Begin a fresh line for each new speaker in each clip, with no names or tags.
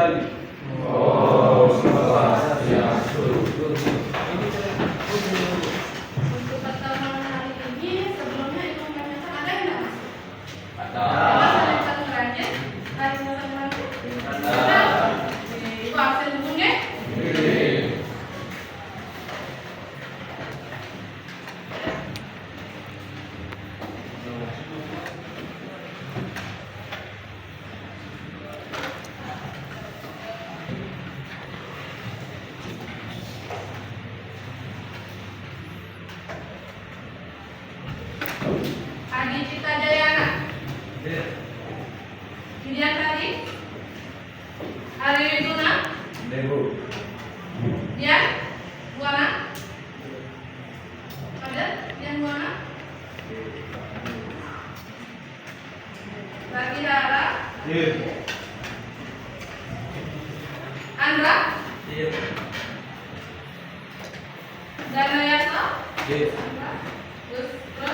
sekali.
Om Swastiastu.
Untuk pertemuan hari ini sebelumnya Ibu menanyakan ada yang tidak masuk?
Ada.
Ada satu rajin hari pertemuan itu? Ada. Ibu absen dulu nggih? Adi Cita Jayana. Kemudian tadi Ari Widuna. Dian Buana. Ada Dian Buana. Bagi Dara. Andra. Danayasa. Gustra.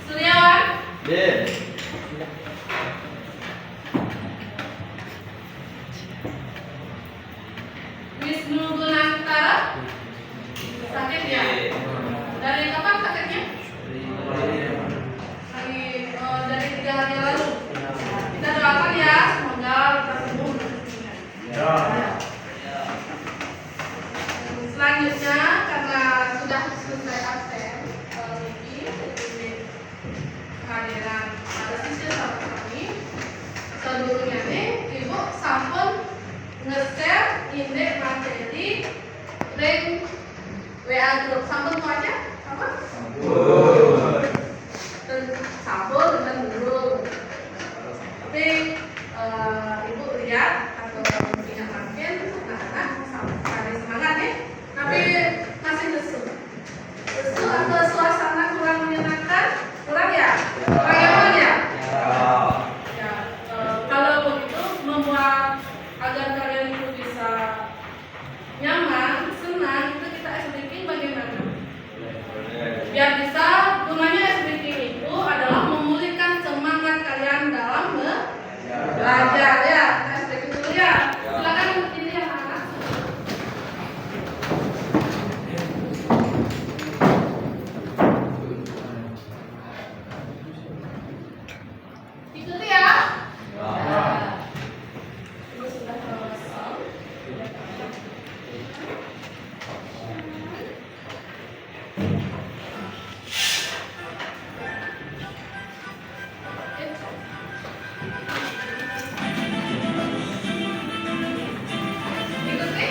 Suryawan. Wisnu Gunantara. Sakit ya? Dari kapan sakitnya? Dari 3 hari lalu. Kita doakan ya, semoga lekas sembuh. Selanjutnya karena sudah selesai absen, mungkin kehadiran ada sisir sama kami. Sebelumnya nih, Ibu sampun nge-share indeks materi link WA grup. Sampun mau aja? Apa? Sampun dan dulu. Tapi Ibu lihat atau ingatkan anak-anak sampai semangat ya. Tapi masih lesu. Lesu atau suasana kurang menyenangkan? Kurang ya? Kurang nyaman ya? Ya, kalau begitu membuat agar kalian itu bisa nyaman, senang, itu kita SBK bagaimana? Biar bisa, gunanya SBK itu adalah memulihkan semangat kalian dalam belajar ya. SBK dulu ya. Silakan ini yang anak. Ikuti ya. Ini sudah kosong. Ikuti.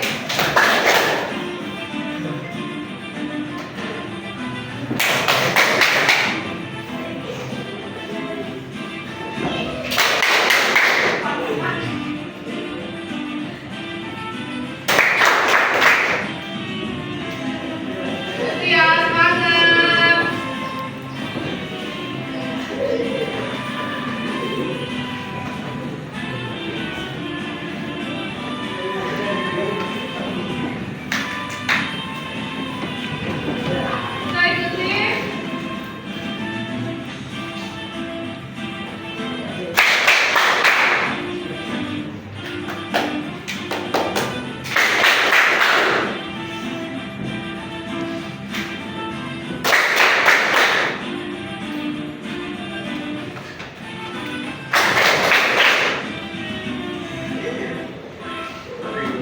Ikuti ya, semangat. Bisa ikuti.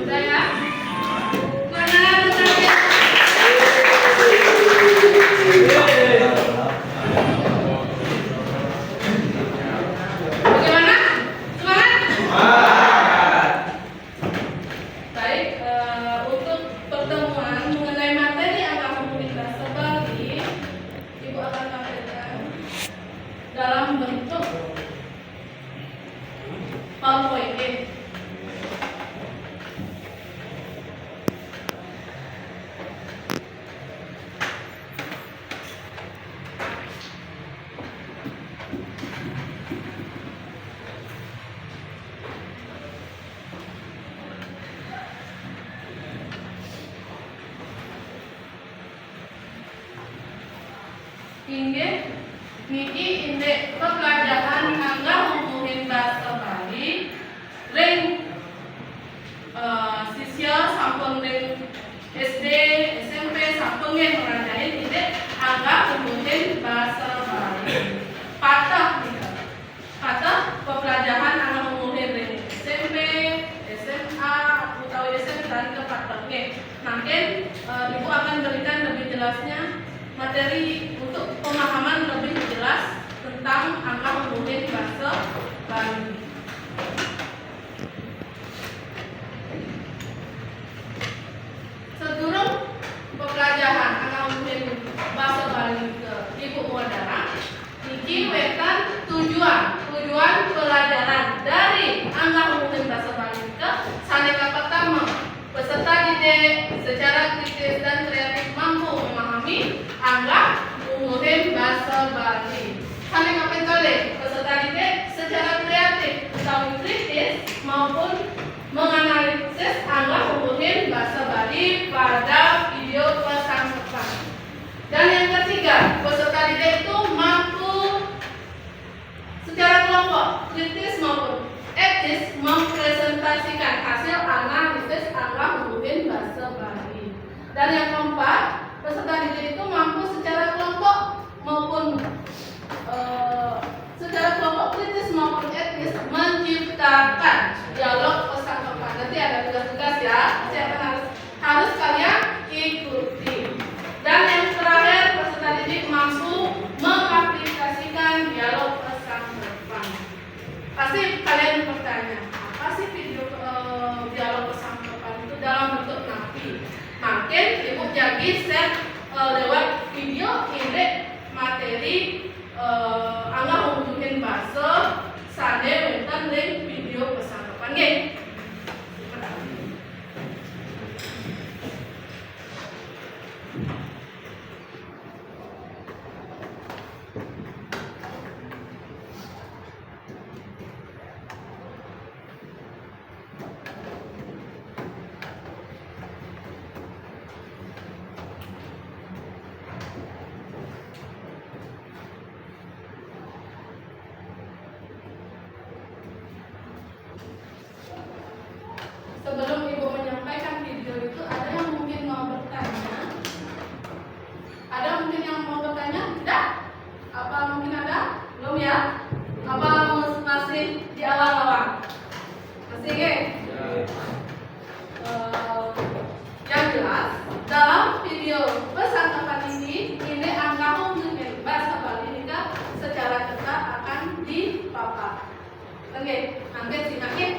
Udah ya? Semangat, semangat. Bagaimana? Semangat? Baik, untuk pertemuan mengenai materi agama kita sebagi, Ibu akan tampilkan dalam bentuk PowerPoint. Inggih niki indeks pembelajaran angga ngomongin bahasa Bali ring sampun ning SD, SMP sampun nggih ngrancain ide angka kemudian bahasa Bali. Patah nih. Patah pembelajaran anak umumnya ning SMP, SMA, atau SMP dan ke patah nggih. Nanti Ibu akan berikan lebih jelasnya materi untuk pemahaman lebih jelas tentang angka umumnya bahasa Bali. Sedurung pembelajaran angka umumnya bahasa Bali ke Ibu Wadara, niki wetan tujuan pelajaran dari angka umumnya bahasa Bali ke saneka pertama. Peserta didik secara kritis dan kreatif mampu memahami angka umumnya bahasa Bali. Saneka pentole peserta didik secara kreatif atau kritis maupun menganalisis angka umumnya bahasa Bali pada video persangkutan. Dan yang ketiga, peserta didik itu mampu secara kelompok, kritis maupun etis mempresentasikan hasil analisis angka umumnya bahasa Bali. Dan yang keempat, peserta didik itu mampu secara kelompok maupun secara kelompok kritis maupun etis menciptakan dialog persangkutan. Nanti ada tugas-tugas ya, siapa harus kalian ikuti. Dan yang terakhir, peserta didik mampu mengaplikasikan dialog persangkutan. Pasti kalian bertanya, apa sih video dialog persangkutan itu dalam bentuk napi? Makin Ibu jadi share lewat video ini materi angka umumnya bahasa sade wonten link video persangkutan nggih. Sebelum Ibu menyampaikan video itu, ada yang mungkin mau bertanya? Ada mungkin yang mau bertanya? Tidak? Apa mungkin ada? Belum ya? Apa masih di awal-awal? Masih nggih? Yang jelas, dalam video persangkutan ini angka umumnya bahasa Bali ini secara ketat akan dipaparkan. Oke, nanti simak ya.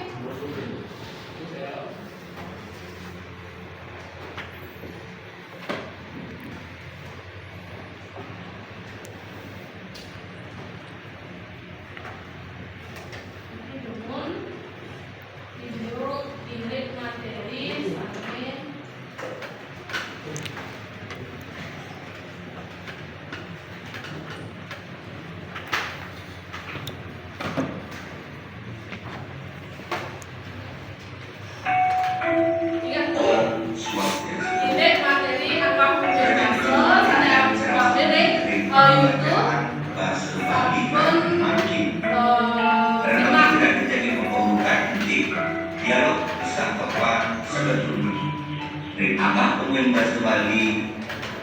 Angka umum bahasa Bali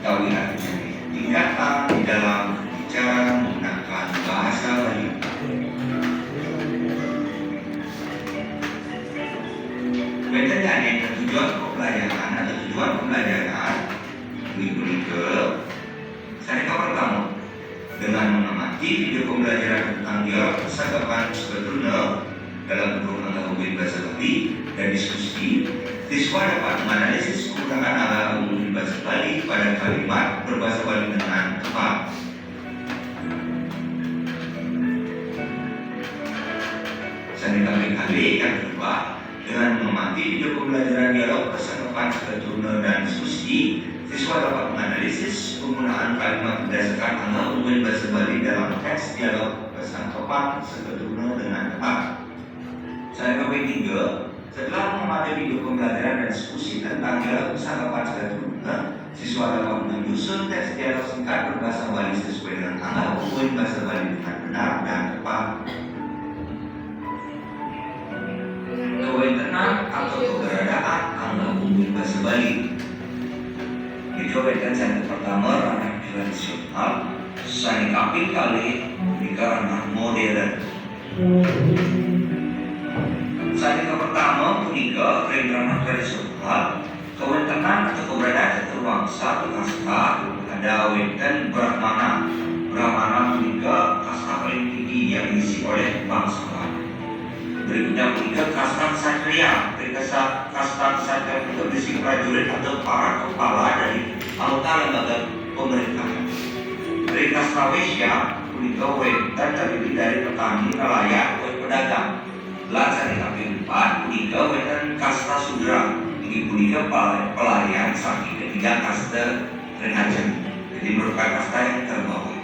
kawinan tingkatan di dalam berbicara menggunakan bahasa Bali. Bedanya ada tujuan pembelajaran atau tujuan pembelajaran ke saya pertama dengan mengamati video pembelajaran tentang dialog persangkutan sebetulnya dalam bentuk angka umum bahasa Bali dan diskusi. Siswa dapat menganalisis penggunaan angka umum bahasa Bali pada kalimat berbahasa Bali dengan tepat. Saya kali yang kedua, dengan mengamati video pembelajaran dialog persangkutan sebetulnya dan diskusi, siswa dapat menganalisis penggunaan kalimat berdasarkan angka umum bahasa Bali dalam teks dialog persangkutan sebetulnya dengan tepat. Saya ketiga, setelah mengamati video pembelajaran dan diskusi tentang dialog persangkutan sebetulnya, siswa dapat menyusun teks dialog singkat berbahasa Bali sesuai dengan angka umum bahasa Bali dengan benar dan tepat. Kewenangan atau keberadaan angka umum bahasa Bali. Itu wenten satu pertama ranah tradisional, sani kaping kali jika ranah modern. Sani pertama punika ranah tradisional, kewentenan atau keberadaan satu bangsa kasta ada wenten Brahmana. Brahmana punika kasta paling tinggi yang diisi oleh bangsawan. Berikutnya punika kasta Ksatria. Kasta Ksatria itu berisi prajurit atau para kepala dari anggota lembaga pemerintahan. Dari kasta Waisya punika wenten terdiri dari petani, nelayan, pedagang. Laksana kami 4 punika wenten kasta Sudra. Ini punika pelayan saking ketiga kasta Renajan. Jadi merupakan kasta yang terbawah.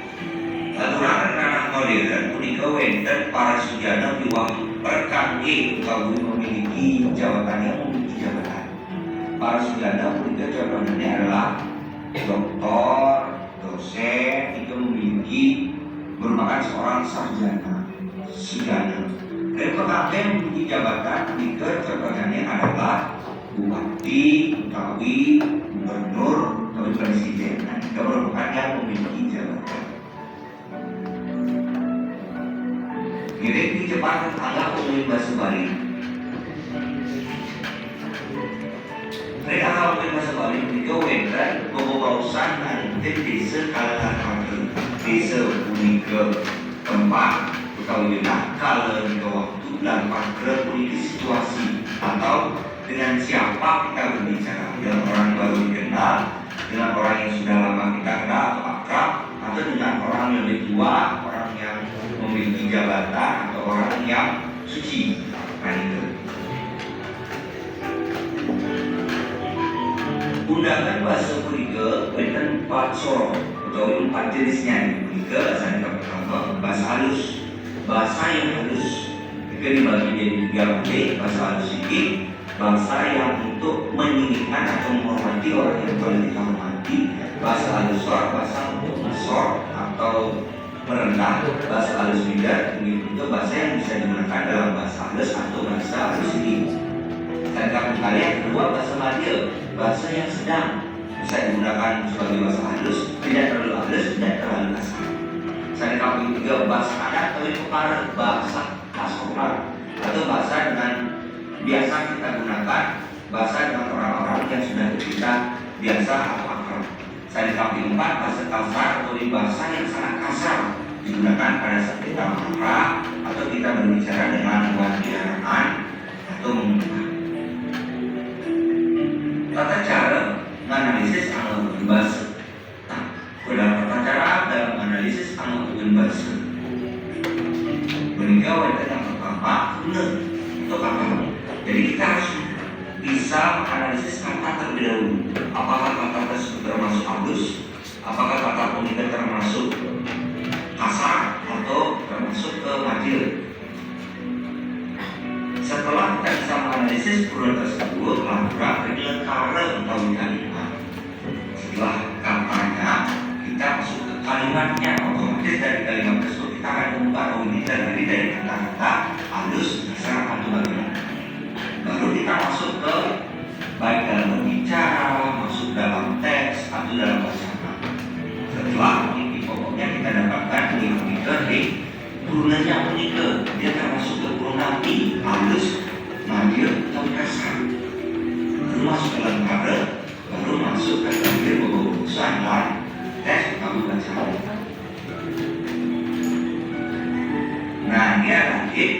Aturan ranah modern punika wenten para sujana diwahi perkangge utawi memiliki jabatan yang memiliki jabatan. Para sujana punika jabatannya adalah doktor, dosen, itu memiliki merupakan seorang sarjana sujana. Dan perkangge memiliki jabatan punika jabatannya adalah bupati, utawi gubernur, utawi presiden. Nah, itu merupakan yang memiliki jabatan. Jadi di Jepang anggap umum bahasa Bali. Mereka anggap umum bahasa Bali itu wenten pembawaan dan desa kalangan desa unika tempat utawi kala nika waktu dan pada unik situasi atau dengan siapa kita berbicara, dengan orang baru dikenal, dengan orang yang sudah lama kita kenal atau akrab, atau dengan orang yang lebih tua, orang yang memiliki jabatan atau orang yang suci. Nah itu. Undangan bahasa punika wenten 4 sorong atau 4 jenisnya. Punika bahasa pertama bahasa halus, bahasa yang halus. Jika dibagi jadi 3 bahasa halus ini bahasa yang untuk meninggikan atau menghormati orang yang paling dihormati. Bahasa halus bahasa untuk mesor atau merendah. Bahasa halus juga itu bahasa yang bisa digunakan dalam bahasa halus atau bahasa halus ini. Dan kali yang kedua bahasa madya, bahasa yang sedang bisa digunakan sebagai bahasa halus, tidak terlalu halus, tidak terlalu kasar. Saya kali ketiga bahasa adat atau kepara, bahasa asokan atau bahasa dengan biasa kita gunakan, bahasa dengan orang-orang yang sudah kita biasa atau akrab. Saya kali 4 bahasa kasar atau bahasa yang sangat kasar digunakan pada saat kita marah atau kita berbicara dengan wajaraan atau mengumumkan. Tata cara menganalisis anggota bahasa. Nah, dalam tata cara dalam analisis anggota bahasa. Menikah wanita yang pertama benar atau kata. Jadi kita harus bisa menganalisis kata terlebih dahulu. Apakah kata tersebut termasuk halus? Apakah kata pemikir termasuk kasar atau termasuk ke madya? Setelah kita bisa menganalisis perubahan tersebut, maka lengkara atau kalimat. Setelah katanya, kita masuk ke kalimatnya. Otomatis dari kalimat tersebut kita akan menemukan ini terdiri dari kata-kata halus, kasar atau bagaimana. Baru kita masuk ke baik dalam berbicara, masuk dalam teks atau dalam bacaan. Setelah ini pokoknya kita dapatkan unik dari turunannya unik, dia termasuk ke turunan I, halus, madya atau kasar. Baru masuk ke lengkara, baru masuk ke terakhir berurusan lain tes atau bacaan. Nah dia lanjut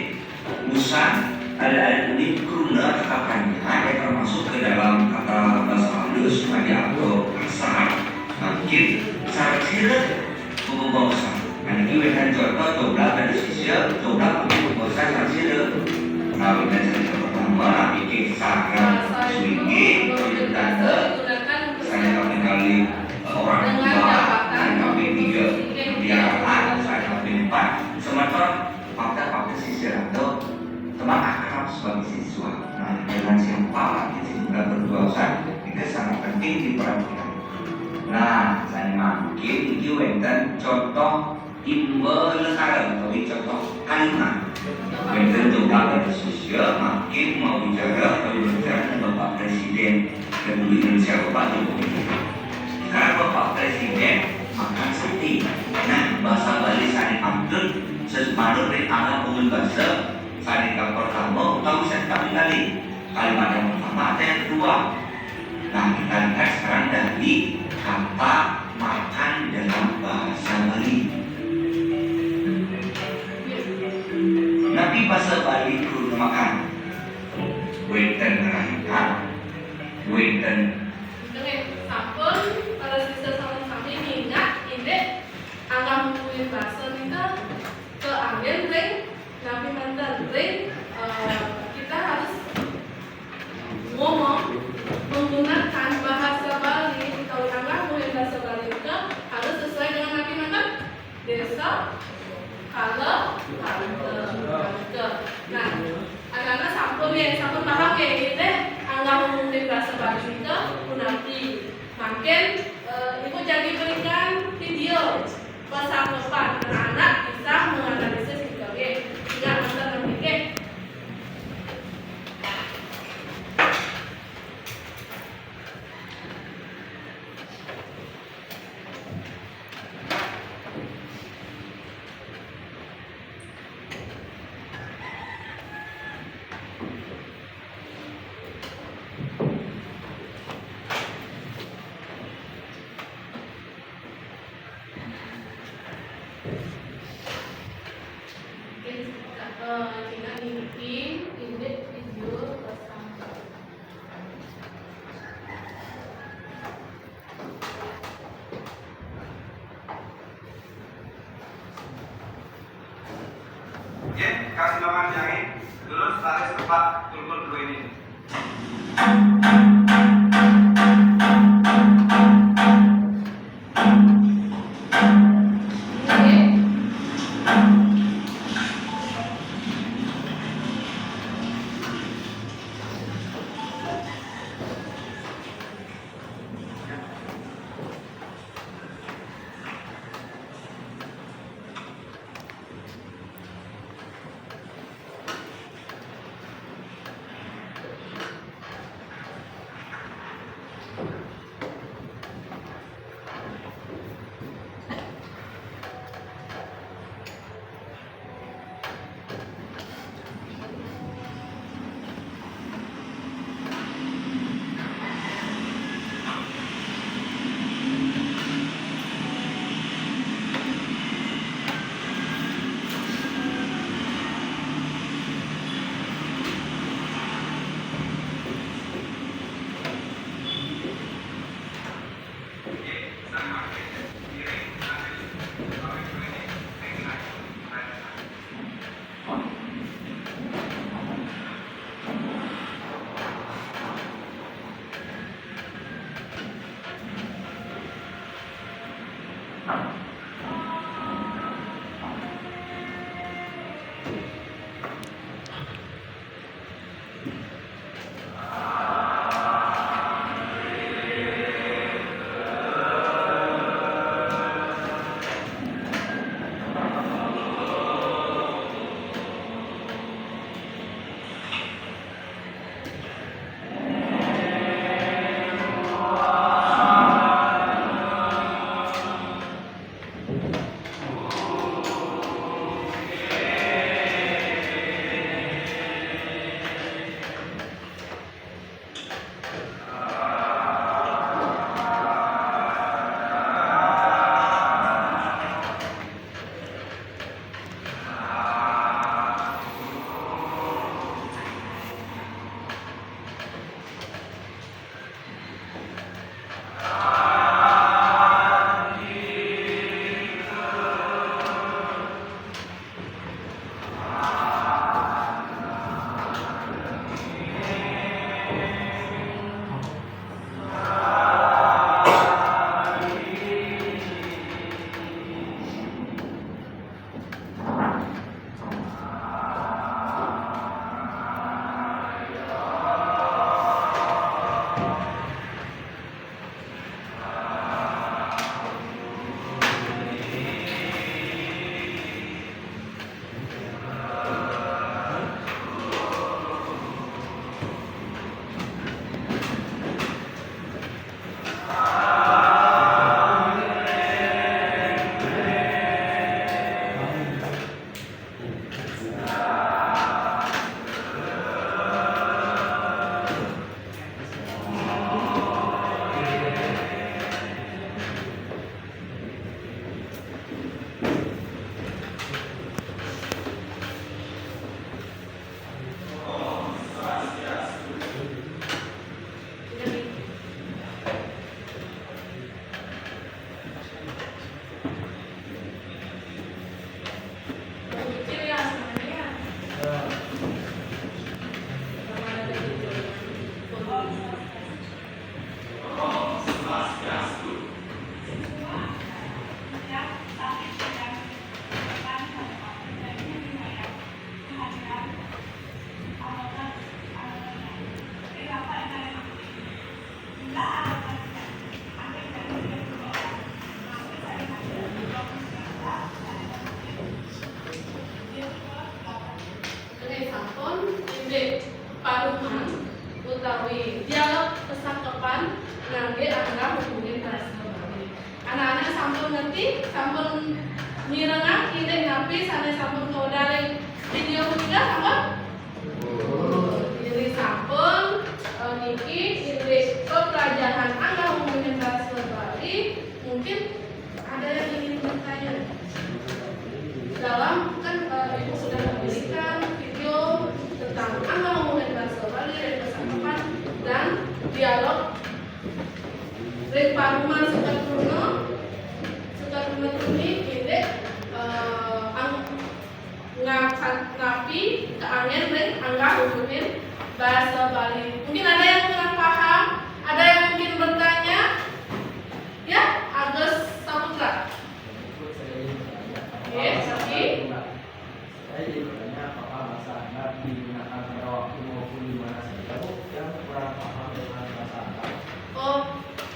urusan ada unik kuruna katakannya yang termasuk ke dalam kata bahasa halus, madya atau kasar. Mungkin cara sila bahasa. Ini wetan contoh dobrak dan sisial, dobrak untuk bahasa sila. Nah, wetan cerita pertama, ini sagram, swingi, tanda, saya kali orang tua, saya kali 3, kemudian saya kali 4. Sementara fakta-fakta sisial atau teman akrab sebagai siswa. Nah, dengan siapa kita juga berdosa, itu sangat penting diperhatikan. Nah, saya mungkin ini wenten contoh imba lengkara atau contoh kalimat. Wenten jumlah dari sosial makin mau bicara atau berbicara dengan Bapak Presiden Republik Indonesia Bapak Jokowi. Sekarang Bapak Presiden makan seperti nah bahasa Bali sani amtun sesuatu dari anak umum bahasa sani kapal pertama tahu saya tapi kali kalimat yang pertama ada yang kedua. Nah kita lihat sekarang dari kata makan dalam bahasa Bali. Nabi bahasa Bali itu makan wenten rangka wenten
Dengan sampun para siswa sama kami minyak ini angka mungkin bahasa kita ke angin ring nabi mantan ring kita harus ngomong menggunakan bahasa Bali. Kalau angka mungkin bahasa Bali itu harus sesuai dengan nabi mantan desa kalau ke nah anak-anak sampun paham ya gitu angka mungkin bahasa Bali itu nanti makin ibu jadi berikan video pesan-pesan anak-anak bisa menganalisis juga ya tidak masa terpikir. Kita bikin ini video bersama.
Ya, kasih lawan jahit, terus tarik tempat tulkul dulu ini.
utawi dialog kesangkepan ngangge anggap hubungin bahasa Bali. Anak-anak sampun ngerti, sampun mirengah ide napi sana sampun kodare video juga sampun. Jadi sampun niki ide pelajaran anggap hubungin bahasa Bali. Mungkin ada yang ingin bertanya. Dalam kan ibu sudah memberikan video tentang anggap hubungin bahasa Bali dan kesangkepan dan dialog Paruman Sukarno ini ide ngapi ke angin dan anggap hubungin bahasa Bali. Mungkin ada yang kurang paham, ada yang mungkin bertanya, ya Agus Saputra. Oke, tapi
saya jadi bertanya apakah bahasa Arab digunakan pada waktu maupun di mana saja Bu yang kurang paham dengan bahasa Arab.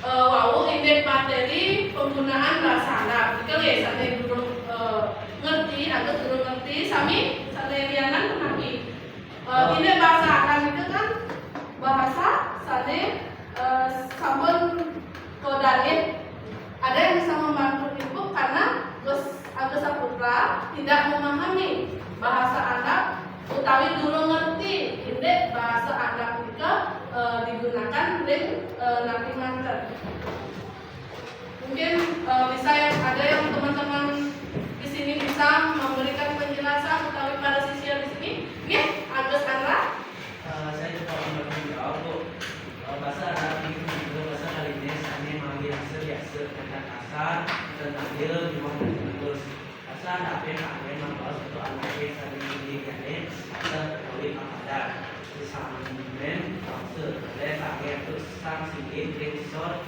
Wau indeks materi penggunaan bahasa Arab. Jika ya saya belum ngerti atau belum ngerti, sami saya lianan menapi. Indeks bahasa Arab itu kan bahasa saya sampun kodalin. Ada yang bisa membantu ibu karena Agus Saputra tidak memahami bahasa Arab utawi dulu ngerti indeks bahasa Arab itu digunakan di napi manter. Mungkin bisa ada yang teman-teman di sini bisa memberikan penjelasan utawi pada sisi di sini. Nih, Agus Andra.
Saya coba menjawab Bu. Bahasa Arab itu juga bahasa Balinese hanya manggil biasa dengan kasar dan manggil cuma terus. Bahasa Arab yang manggil membawa satu anak yang saling dikene bahasa Bali Makassar. Disambungkan bahasa dari bagian terus sang singgih resort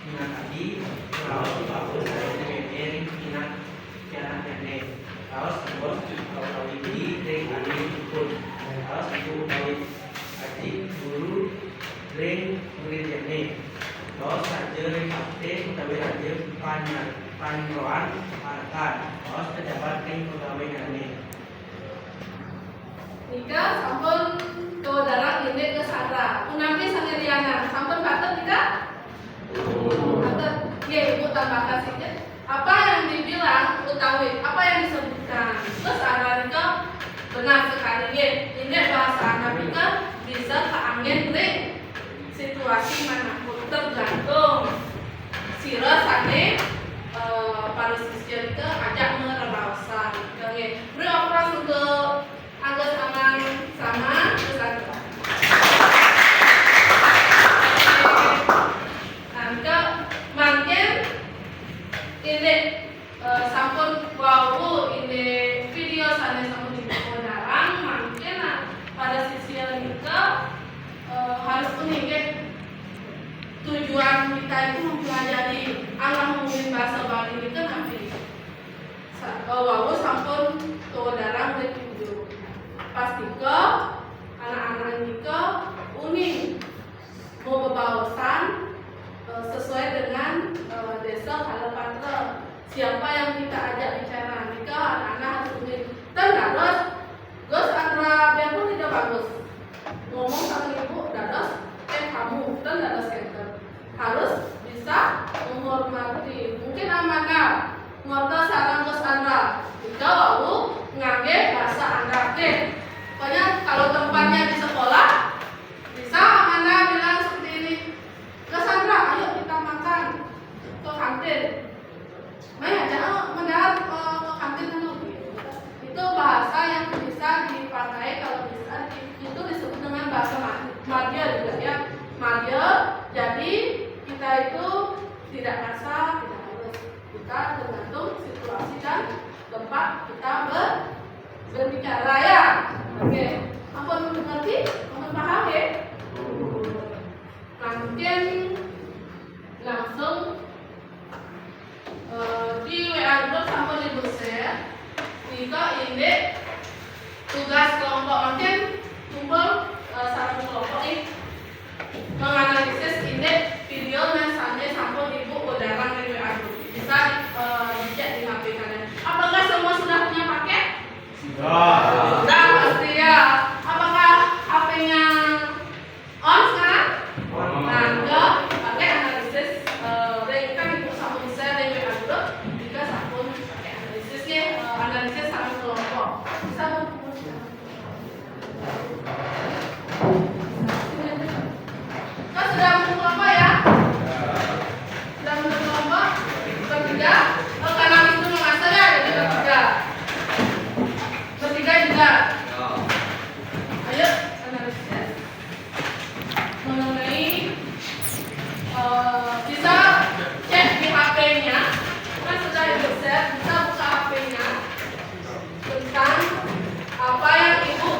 dengan tadi kalau bagus saya memang ingat jangan nenek. Kalau sebut kalau ini dari kali ikut kalau sebut dari adik guru ring murid ini kalau saja kapten pegawai raja panroan parkan kalau pejabat ring pegawai ini
Nika sampun ke darat indek ke Sandra. Unampi sendiriana. Sampun batet tidak? Batet. Ya ibu tambahkan sedikit. Apa yang dibilang utawi, apa yang disebutkan. Terus Sandra Nika benar sekali ya. Indek bahasa Anda Nika bisa keangin ring situasi manapun tergantung. Sira sane para siswa Nika ajak merelawasan. Oke. Beri operas untuk Agus aman sama Sandra. Nanti mungkin ini sampun wau ini video sana sampun dipodarang mungkin pada sisi kita harus unik tujuan kita itu mempelajari alam mungkin bahasa Bali itu nanti wau sampun podarang di video. Pastikan anak-anak Nika unik mau berbahasan sesuai dengan desa Kalapatra. Siapa yang kita ajak bicara Nika anak-anak harus unik. Dan dados, Gus Andra biarpun tidak bagus ngomong sama ibu dados kamu dan dados center harus bisa menghormati. Mungkin amanah ngorto sarang Gus Andra Nika wau ngangge bahasa Anda pokoknya kalau tempatnya di sekolah bisa Amanda bilang seperti ini, Cassandra, ayo kita makan ke kantin. Maya jangan mendarat ke kantin dulu. Itu bahasa yang bisa dipakai kalau bisa itu disebut dengan bahasa madya juga ya. Madya. Jadi kita itu tidak kasar, tidak halus. Kita tergantung situasi dan tempat kita berbicara ya. Oke, ampun mengerti? Ampun paham ya? Mungkin langsung di WA group sampai di share. Jika ini tugas kelompok mungkin kumpul satu kelompok ini menganalisis ini video misalnya sampai ibu udaran di WA group bisa dicek di HP kalian. Apakah semua sudah punya paket? Sudah pasti ya. Apakah HP-nya on sekarang? berkelompok ya? Sudah berkelompok? Bertiga? Oh, karena itu mengasal ya, jadi bertiga. Bertiga juga. Ayo, analisis mengenai bisa cek di HP-nya, kan sudah di-share, bisa buka HP-nya tentang apa yang ibu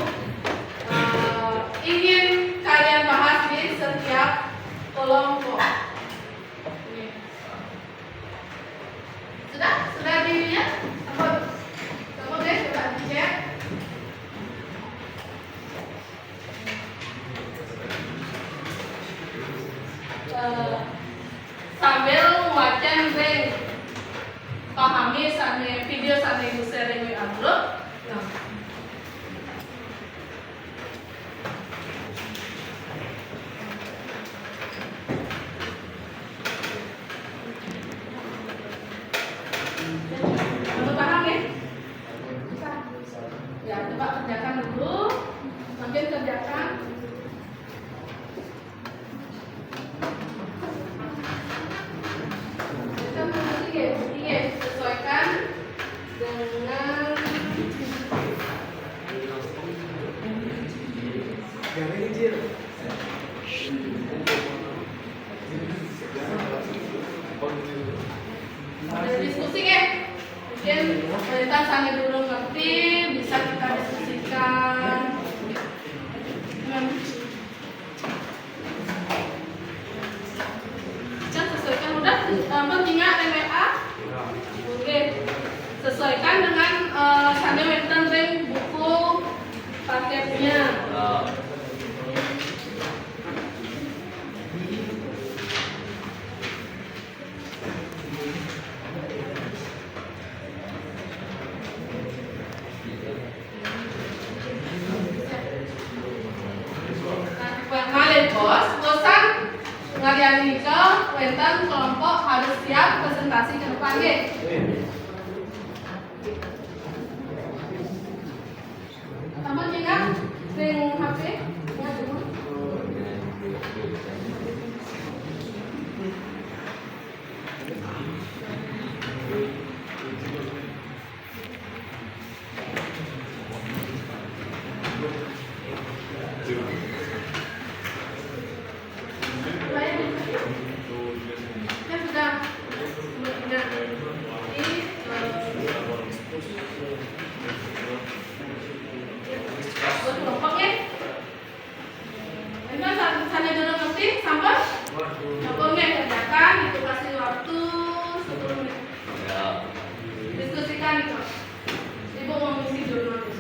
ingin kalian bahas di setiap kelompok. Ini. Sudah dilihat? Coba deh, coba dicek. Sambil wacan ring pahami sambil video sambil ibu sharing WA grup. Nah. Kamu paham ya? Ya, coba kerjakan dulu. Makin kerjakan. Sesuaikan dengan ada diskusi ya, mungkin kita sambil dulu ngerti bisa kita diskusikan. Sesuaikan udah pentingnya WA. Oke, sesuaikan dengan sambil ring buku paketnya. Kemarin bosan ngadiani ke wenten kelompok harus siap presentasi ke depan ya. Tambah juga ring HP ya dulu. Ya sudah. Buat kelompoknya. Ini saya dulu ngerti sampai kelompoknya kerjakan itu kasih waktu 10 menit. Diskusikan itu. Ibu mau ngisi dulu nanti.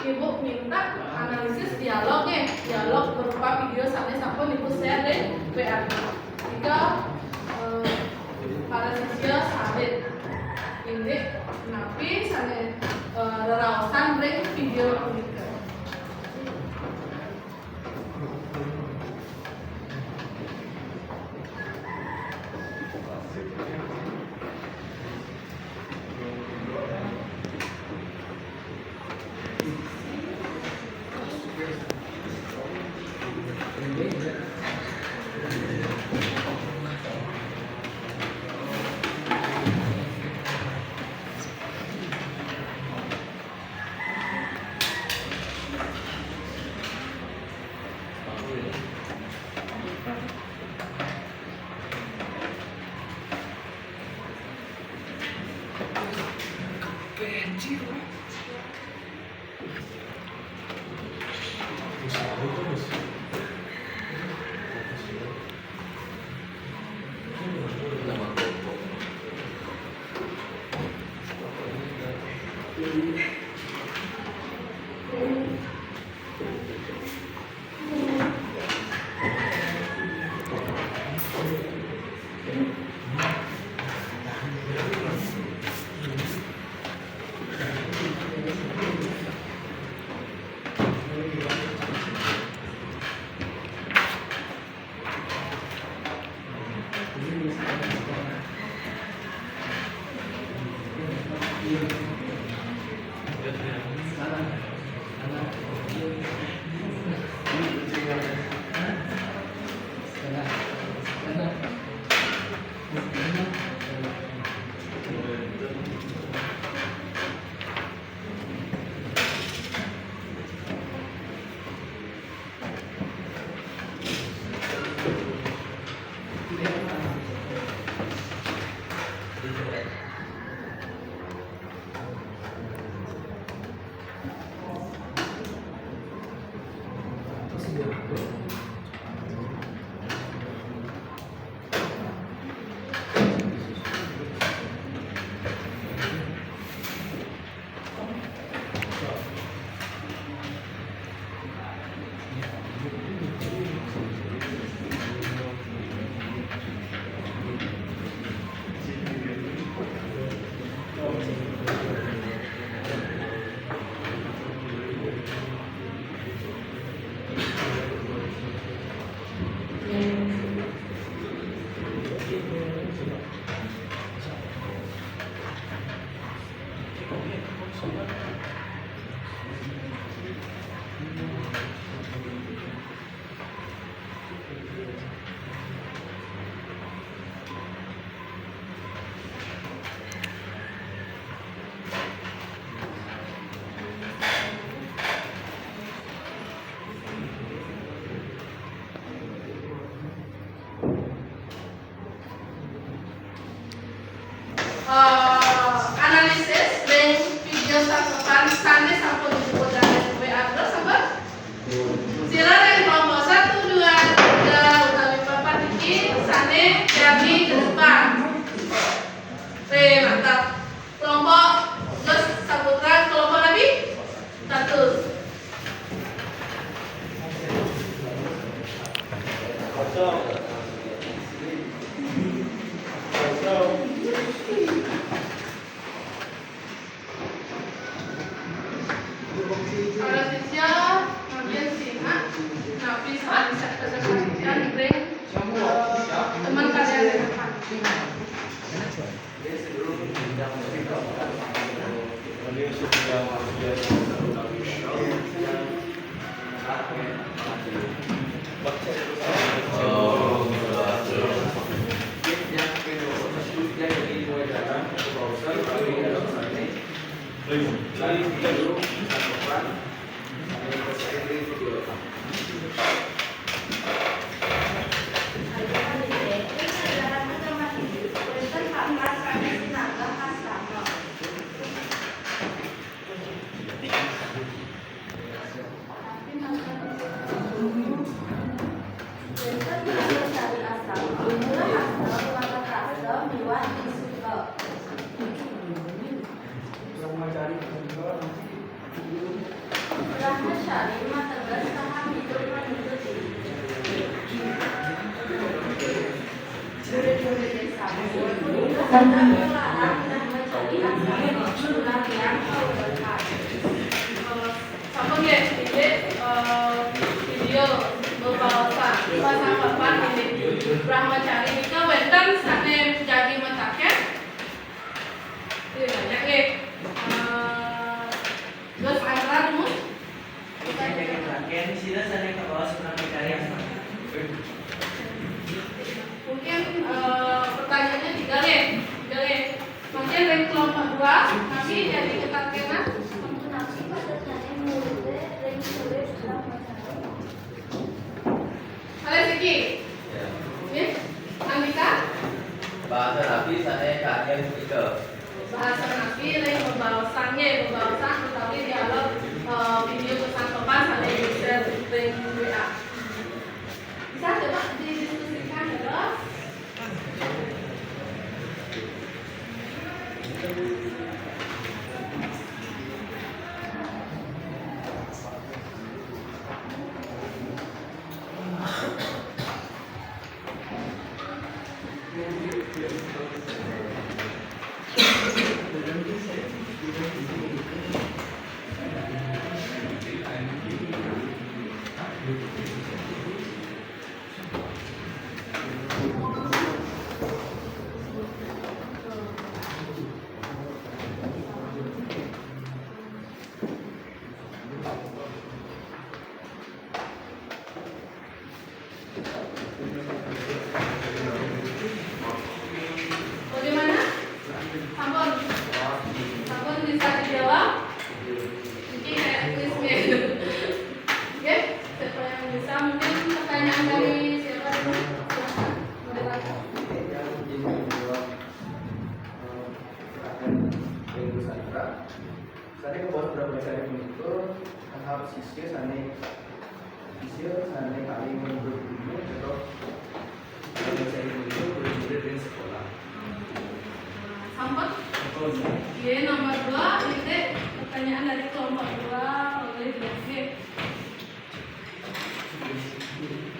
Ibu minta analisis dialognya, dialog berupa video sampai sampun ibu share di WA. Jika para siswa salin ini napi salin reraosan bring video unika. Analisis dan video sasaran sanes sampun disebut dari WA terus apa? Silakan kelompok 1, 2, 3 utawi papat iki sane jami ke depan. Mantap. Kelompok terus Saputra kelompok lagi 1. Para siswa kemudian simak, napi saat bisa kesaksian bring teman kalian yang depan.
Brahmacari mah tegas saha hidup menuntut diri. Murid-murid desa sadar melarang brahmacari asal pelarian kau berkat.
Sama ya, ini video berbahasa bahasa papan ini brahmacari ini wenten sane jadi mataken. Ini banyak ya. Terus antara dulu.
Kita jaga terakhir, sila sana ke bawah seberang karya.
Mungkin pertanyaannya tiga ya. Mungkin dari kelompok 2 kami jadi ketakenan.
Nasi pada tanya murid ring sulit brahmacari.
Halo Siki. Ya. Andika.
Bahasa Nabi saya kalian ketiga.
Bahasa Nabi lain pembahasannya tetapi dialog video pesan pesan ada yang share di WA. Bisa coba didiskusikan ya. Bagaimana? Sampun bisa dijawab? Mungkin kayak kuisnya. Oke, siapa yang bisa? Mungkin pertanyaan dari siapa dulu? Silakan, moderator.
Saya ke bawah brahmacari itu tahap sisir sana kali menurut ini atau brahmacari itu murid di sekolah.
Sampun? Oke, nomor 2 ini pertanyaan dari kelompok 2 oleh Devi.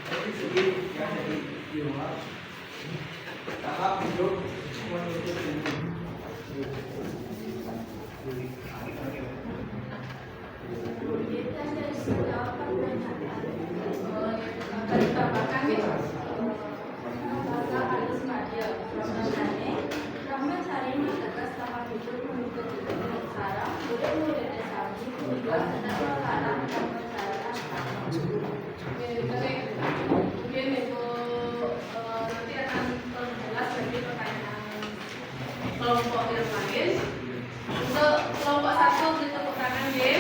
Tapi sedih yang dari di rumah tahap hidup menuntut ilmu.
Kita dari sudah pertanyaan.
Akan ditambahkan nih.
Bahasa halus kadia. Brahmacari mah tegas tahap hidup menuntut diri. Sekarang murid-murid desa juga sedang melarang brahmacari asal.
Oke, baik. Mungkin Ibu nanti akan perjelas lagi pertanyaan kelompok yang lain. Untuk kelompok 1 beri tepuk tangan ya.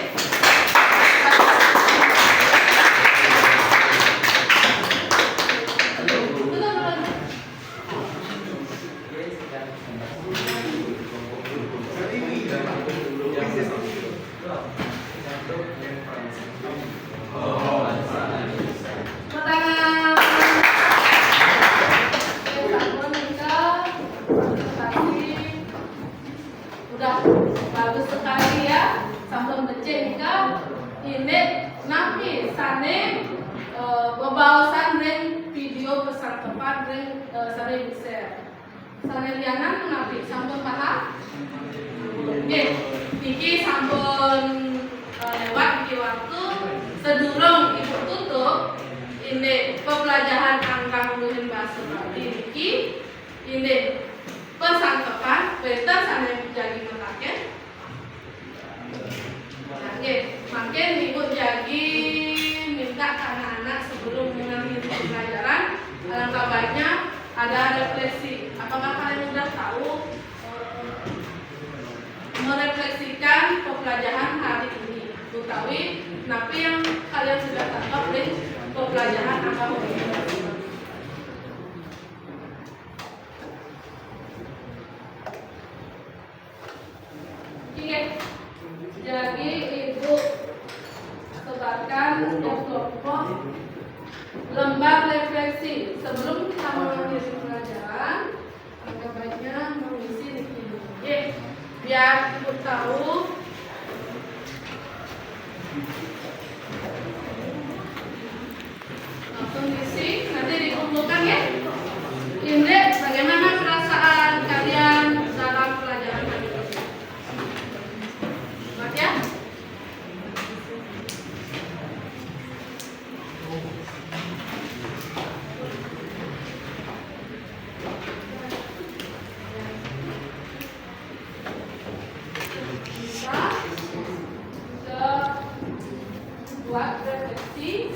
Pertanyaan udah bagus sekali ya, sampun becik nika ini napi sane bebawasan ring video pesan tepat ring sare share sane lianan napi sampun paham. Oke, iki sampun lewat iki waktu sedurung ibu tutup ini pembelajaran angka hubungan bahasa Bali ini pesan tepat better sana jadi mentaken. Oke, makin ibu jadi minta ke anak-anak sebelum mengakhiri pembelajaran alangkah baiknya ada refleksi. Apakah kalian sudah tahu merefleksikan pembelajaran hari ini? Utawi, tapi yang kalian sudah tangkap di pembelajaran angka hubungan. Oke, jadi ibu sebarkan kelompok lembar refleksi sebelum kita mengakhiri pelajaran. Alangkah baiknya mengisi di sini. Biar ibu tahu
membuat refleksi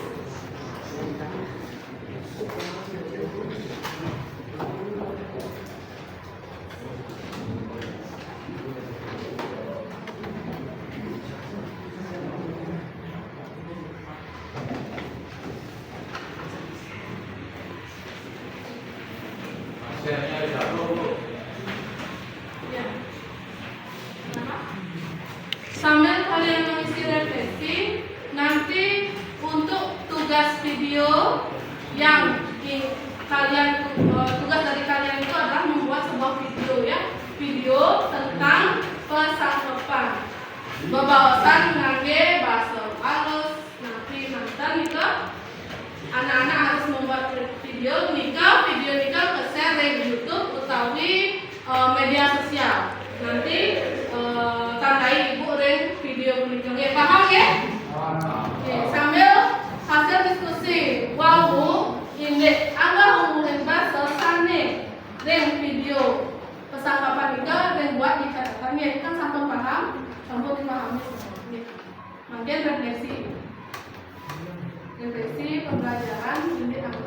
Ya. Sambil kalian mengisi refleksi, nanti untuk tugas video yang tugas dari kalian itu adalah membuat sebuah video ya, video tentang pesangkapan. Babawasan ngangge bahasa halus, nanti mantan itu anak-anak harus membuat video nika ke share di YouTube utawi media sosial. Nanti tandai ibu ring video menika. Ya, paham ya? Oke, sambil hasil diskusi. Wow, ini agak umumnya bahasa sane ring video pesangkapan itu dan buat di catatan ya, kan sampai paham, sampai dipahami semua. Makin refleksi pembelajaran ini apa?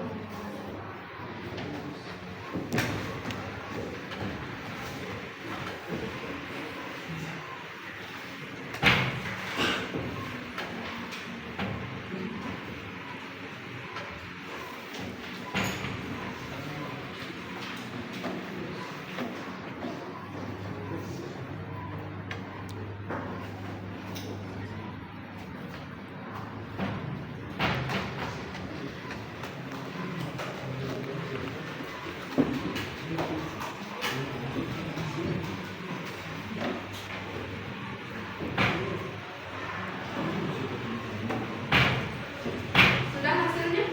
Sudah hasilnya?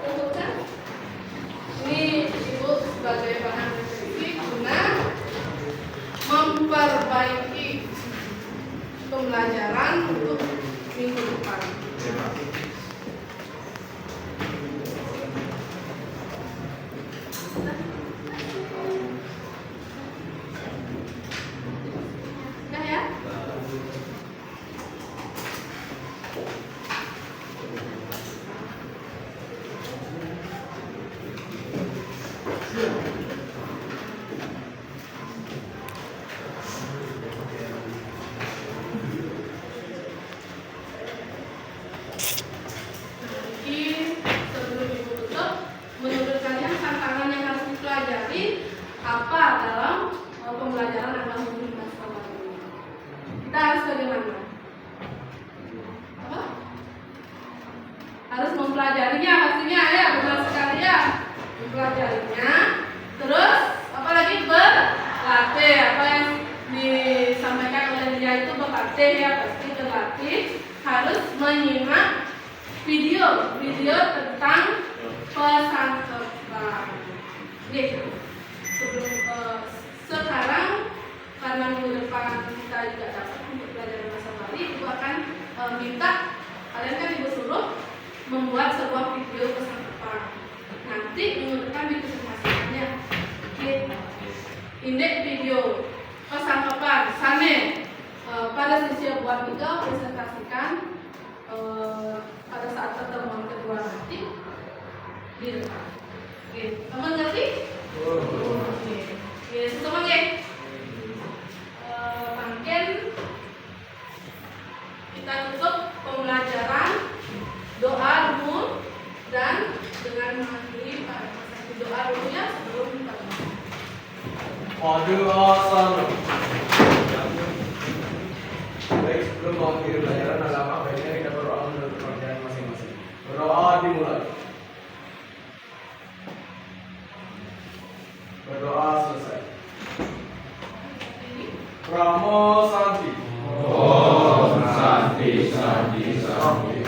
Untukkan ini ibu sebagai bahan refleksi guna memperbaiki pembelajaran untuk minggu depan. Sudah ya? Jadi sebelum ibu tutup, menurut kalian tantangan yang harus dipelajari apa dalam pembelajaran agama Muslim Masyarakat ini? Kita harus bagaimana? Apa? Harus mempelajarinya pastinya ya, benar sekali ya. Mempelajarinya, terus apalagi berlatih. Apa yang disampaikan oleh dia itu berlatih ya, pasti berlatih. Harus menyimak video tentang pesangkapan. Gitu. Sekarang karena minggu depan kita juga dapat untuk belajar bahasa Bali, ibu akan minta kalian kan ibu suruh membuat sebuah video pesangkapan. Nanti minggu depan dipresentasikannya. Indek video pesangkapan sane pada sesi buat juga presentasikan pada saat pertemuan kedua nanti di depan. Oke, teman ngerti? Oke, teman ya. Makin kita tutup pembelajaran doa dulu dan dengan mengakhiri pada doa dulu ya sebelum kita.
Baik, sebelum mengakhiri pelajaran agama, baiknya kita berdoa menurut kepercayaan masing-masing. Berdoa dimulai. Berdoa selesai. Ramo Santi.
Om Santi Santi Santi.